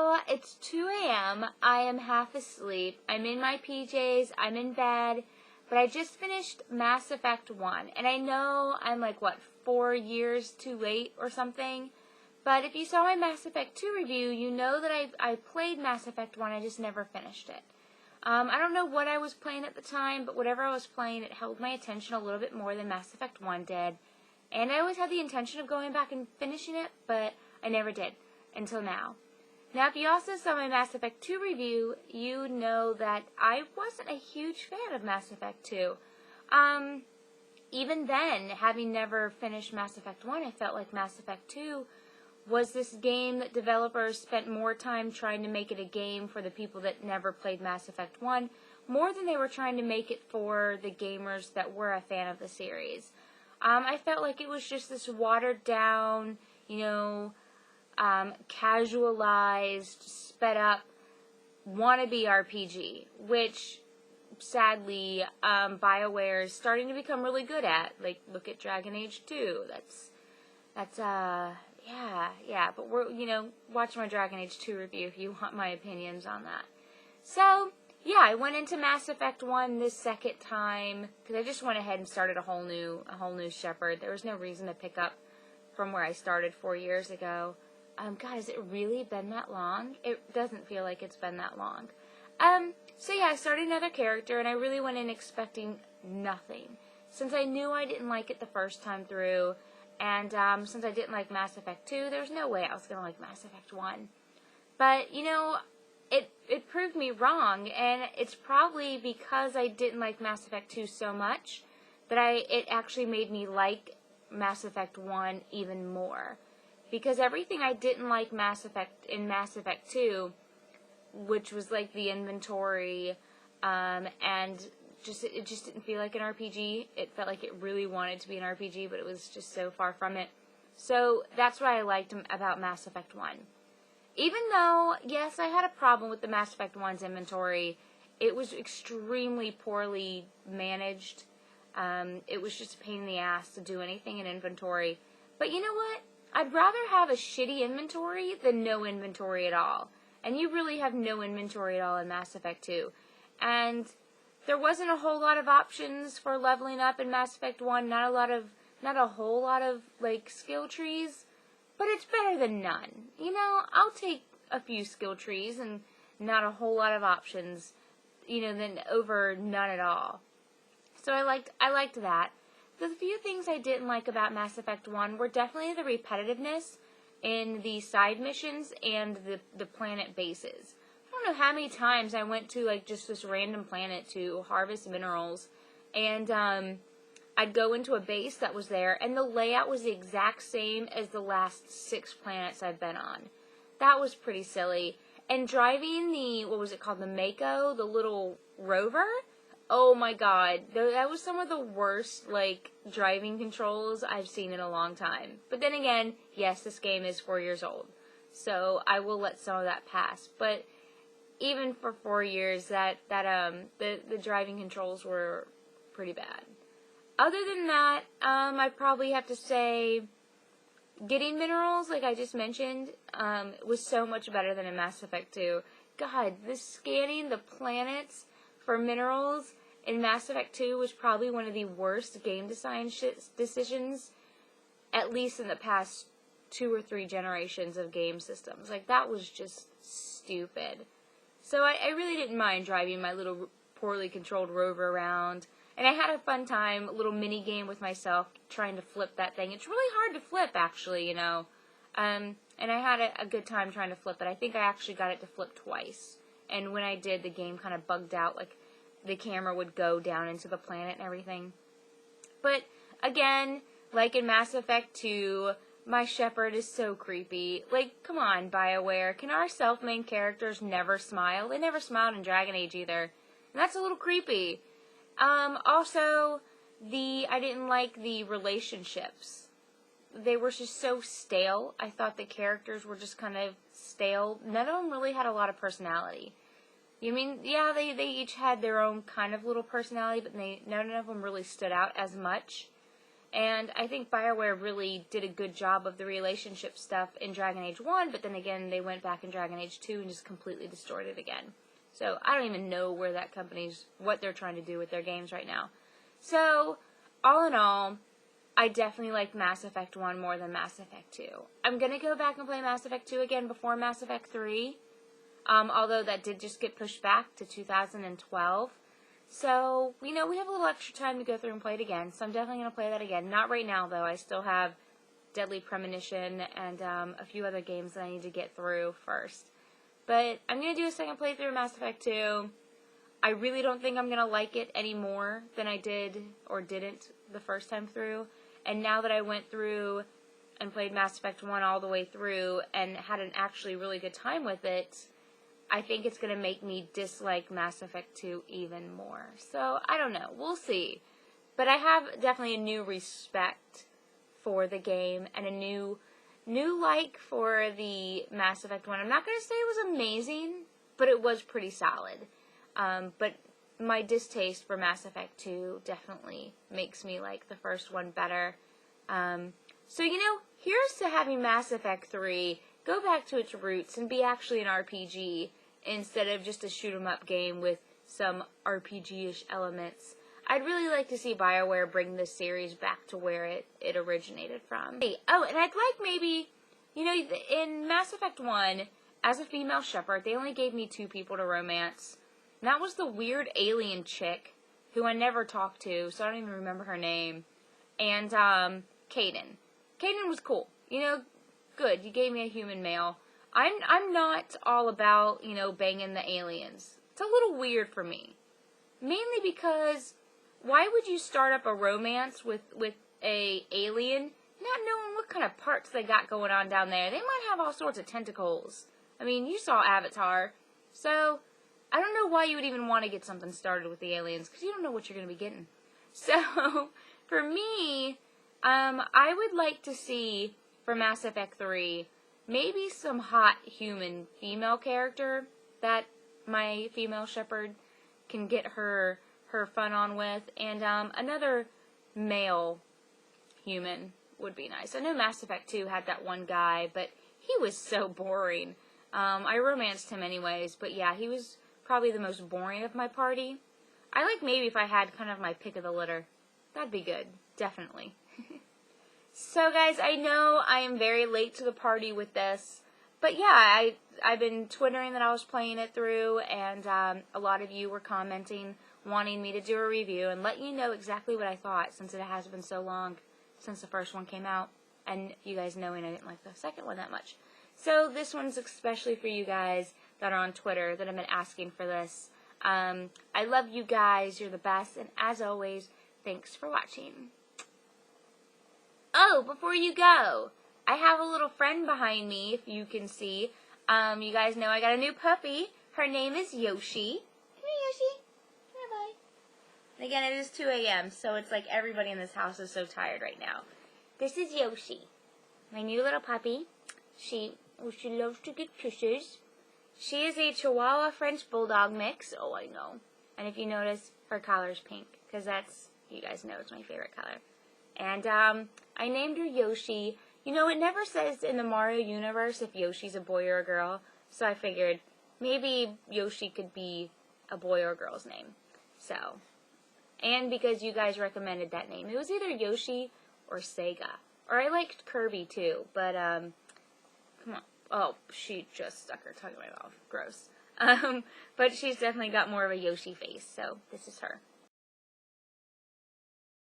So, it's 2 a.m., I am half asleep, I'm in my PJs, I'm in bed, but I just finished Mass Effect 1, and I know I'm like, 4 years too late or something, but if you saw my Mass Effect 2 review, you know that I played Mass Effect 1, I just never finished it. I don't know what I was playing at the time, but whatever I was playing, it held my attention a little bit more than Mass Effect 1 did, and I always had the intention of going back and finishing it, but I never did, until now. Now, if you also saw my Mass Effect 2 review, you know that I wasn't a huge fan of Mass Effect 2. Even then, having never finished Mass Effect 1, I felt like Mass Effect 2 was this game that developers spent more time trying to make it a game for the people that never played Mass Effect 1, more than they were trying to make it for the gamers that were a fan of the series. I felt like it was just this watered down, casualized, sped up, wannabe RPG, which, sadly, BioWare is starting to become really good at. Like, look at Dragon Age 2. Yeah, but watch my Dragon Age 2 review if you want my opinions on that. So, yeah, I went into Mass Effect 1 this second time, because I just went ahead and started a whole new Shepard. There was no reason to pick up from where I started 4 years ago. God, has it really been that long? It doesn't feel like it's been that long. So yeah, I started another character, and I really went in expecting nothing. Since I knew I didn't like it the first time through, and since I didn't like Mass Effect 2, there's no way I was going to like Mass Effect 1. But, it proved me wrong, and it's probably because I didn't like Mass Effect 2 so much that it actually made me like Mass Effect 1 even more. Because everything I didn't like in Mass Effect 2, which was like the inventory, and it just didn't feel like an RPG. It felt like it really wanted to be an RPG, but it was just so far from it. So that's what I liked about Mass Effect 1. Even though, yes, I had a problem with the Mass Effect 1's inventory, it was extremely poorly managed. It was just a pain in the ass to do anything in inventory. But you know what? I'd rather have a shitty inventory than no inventory at all. And you really have no inventory at all in Mass Effect 2. And there wasn't a whole lot of options for leveling up in Mass Effect 1. Not a whole lot of, skill trees. But it's better than none. I'll take a few skill trees and not a whole lot of options, than over none at all. So I liked that. The few things I didn't like about Mass Effect 1 were definitely the repetitiveness in the side missions and the planet bases. I don't know how many times I went to, just this random planet to harvest minerals, and, I'd go into a base that was there, and the layout was the exact same as the last 6 planets I've been on. That was pretty silly. And driving the Mako, the little rover? Oh my god, that was some of the worst, driving controls I've seen in a long time. But then again, yes, this game is 4 years old, so I will let some of that pass. But even for 4 years, the driving controls were pretty bad. Other than that, I probably have to say, getting minerals, like I just mentioned, was so much better than in Mass Effect 2. God, scanning the planets for minerals in Mass Effect 2 was probably one of the worst game design decisions, at least in the past 2 or 3 generations of game systems. That was just stupid. So I really didn't mind driving my little poorly controlled rover around. And I had a fun time, a little mini game with myself, trying to flip that thing. It's really hard to flip, actually, And I had a good time trying to flip it. I think I actually got it to flip twice. And when I did, the game kind of bugged out, the camera would go down into the planet and everything. But, again, like in Mass Effect 2, my Shepard is so creepy. Come on, BioWare. Can our self-main characters never smile? They never smiled in Dragon Age either. And that's a little creepy. Also, I didn't like the relationships. They were just so stale. I thought the characters were just kind of stale. None of them really had a lot of personality. They each had their own kind of little personality, but none of them really stood out as much. And I think BioWare really did a good job of the relationship stuff in Dragon Age 1, but then again, they went back in Dragon Age 2 and just completely destroyed it again. So I don't even know where that company's, what they're trying to do with their games right now. So, all in all, I definitely like Mass Effect 1 more than Mass Effect 2. I'm going to go back and play Mass Effect 2 again before Mass Effect 3, although that did just get pushed back to 2012. So, we have a little extra time to go through and play it again, so I'm definitely going to play that again. Not right now, though. I still have Deadly Premonition and a few other games that I need to get through first. But I'm going to do a second playthrough of Mass Effect 2. I really don't think I'm going to like it any more than I did or didn't the first time through. And now that I went through and played Mass Effect 1 all the way through and had an actually really good time with it, I think it's going to make me dislike Mass Effect 2 even more. So, I don't know. We'll see. But I have definitely a new respect for the game and a new like for the Mass Effect 1. I'm not going to say it was amazing, but it was pretty solid. But my distaste for Mass Effect 2 definitely makes me like the first one better. So, here's to having Mass Effect 3 go back to its roots and be actually an RPG instead of just a shoot-'em-up game with some RPG-ish elements. I'd really like to see BioWare bring this series back to where it originated from. Oh, and I'd like maybe, in Mass Effect 1, as a female Shepard, they only gave me 2 people to romance. And that was the weird alien chick, who I never talked to, so I don't even remember her name, and Kaidan. Kaidan was cool. Good, you gave me a human male. I'm not all about, banging the aliens. It's a little weird for me. Mainly because, why would you start up a romance with a alien, not knowing what kind of parts they got going on down there? They might have all sorts of tentacles. I mean, you saw Avatar. So, I don't know why you would even want to get something started with the aliens, because you don't know what you're going to be getting. So, for me, I would like to see, for Mass Effect 3, maybe some hot human female character that my female Shepard can get her fun on with, and another male human would be nice. I know Mass Effect 2 had that one guy, but he was so boring. I romanced him anyways, but yeah, he was probably the most boring of my party. I like maybe if I had kind of my pick of the litter. That'd be good, definitely. So guys, I know I am very late to the party with this, but yeah, I've been twittering that I was playing it through, and a lot of you were commenting, wanting me to do a review and let you know exactly what I thought, since it has been so long since the first one came out, and you guys knowing I didn't like the second one that much. So this one's especially for you guys that are on Twitter that have been asking for this. I love you guys, you're the best, and as always, thanks for watching. Oh, before you go, I have a little friend behind me, if you can see. You guys know I got a new puppy. Her name is Yoshi. Come here, Yoshi. Come here, bye. And again, it is 2 a.m., so it's like everybody in this house is so tired right now. This is Yoshi, my new little puppy. She loves to get kisses. She is a Chihuahua French Bulldog mix. Oh, I know. And if you notice, her collar is pink, because that's, you guys know, it's my favorite color. And, I named her Yoshi. It never says in the Mario universe if Yoshi's a boy or a girl, so I figured maybe Yoshi could be a boy or a girl's name. So, and because you guys recommended that name. It was either Yoshi or Sega. Or I liked Kirby too, but, come on. Oh, she just stuck her tongue in my mouth. Gross. But she's definitely got more of a Yoshi face, so this is her.